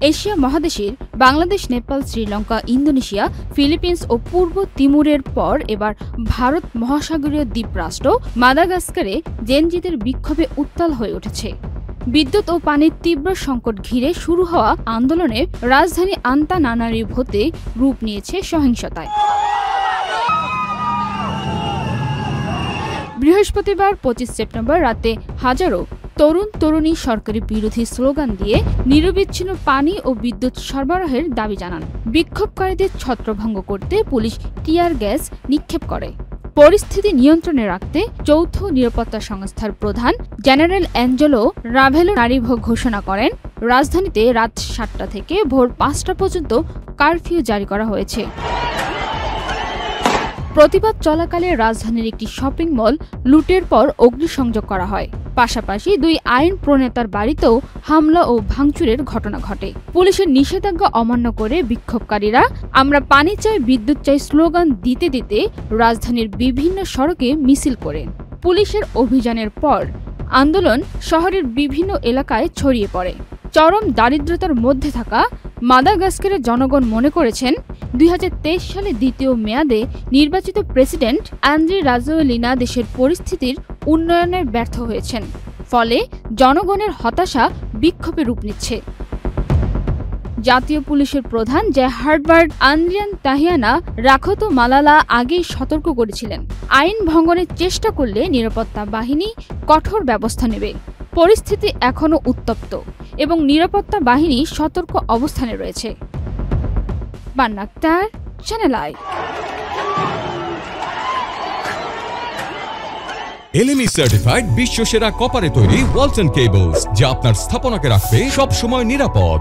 Asia মহাদেশের Bangladesh, Nepal, Sri Lanka, Indonesia, Philippines ও পূর্ব তিমুরের পর এবার ভারত মহাসাগরীয় দ্বীপরাষ্ট্র মাদাগাস্কারে জেনজিদের বিক্ষোভে উত্তাল হয়ে উঠেছে। বিদ্যুৎ ও পানির তীব্র সংকট ঘিরে শুরু হওয়া আন্দোলনে রাজধানী আন্তানানারিভোতে রূপ নিয়েছে সহিংসতায়। বৃহস্পতিবার 25 সেপ্টেম্বর রাতে হাজারো তরুণ-তরুণী সরকারি বিরোধী স্লোগান দিয়ে নিরবিচ্ছিন্ন পানি ও বিদ্যুৎ সরবরাহের দাবি জানান। বিক্ষোভকারীদের ছত্রভঙ্গ করতে পুলিশ টিয়ার গ্যাস নিক্ষেপ করে। পরিস্থিতি নিয়ন্ত্রণে রাখতে যৌথ নিরাপত্তা সংস্থার প্রধান জেনারেল অ্যাঞ্জেলো রাভেলো নারিভো ঘোষণা করেন, রাজধানীতে রাত 7টা থেকে ভোর 5টা পর্যন্ত কারফিউ জারি করা হয়েছে। প্রতিবাদ চলাকালে রাজধানীর একটি শপিং মল লুটের পর অগ্নিসংযোগ করা হয়। পাশাপাশি দুই আইন প্রণেতার বাড়িতেও হামলা ও ভাঙচুরের ঘটনা ঘটে। পুলিশের নিষেধাজ্ঞা অমান্য করে বিক্ষোভকারীরা আমরা পানি চাই, বিদ্যুৎ চাই স্লোগান দিতে দিতে রাজধানীর বিভিন্ন সড়কে মিছিল করে। পুলিশের অভিযানের পর আন্দোলন শহরের বিভিন্ন এলাকায় ছড়িয়ে পড়ে। চরম দারিদ্রতার মধ্যে থাকা মাদাগাস্কারের জনগণ মনে করেছেন 2023 সালে দ্বিতীয় মেয়াদে নির্বাচিত প্রেসিডেন্ট আন্দ্রি রাজোয়েলিনা দেশের পরিস্থিতির উন্নয়নে ব্যর্থ হয়েছেন। ফলে জনগণের হতাশা বিক্ষোভে রূপ নিচ্ছে। জাতীয় পুলিশের প্রধান হার্বার্ট আন্দ্রিয়ান তাহিয়ানা রাখতো মালালা আগেই সতর্ক করেছিলেন, আইন ভঙ্গনের চেষ্টা করলে নিরাপত্তা বাহিনী কঠোর ব্যবস্থা নেবে। পরিস্থিতি এখনও উত্তপ্ত এবং নিরাপত্তা বাহিনী সতর্ক অবস্থানে রয়েছে। Banna Akhtar, channel I. LME certified বিশ্বসেরা কপারে তৈরি ওয়ালটন কেবলস, যা আপনার স্থাপনাকে রাখবে সব সময় নিরাপদ।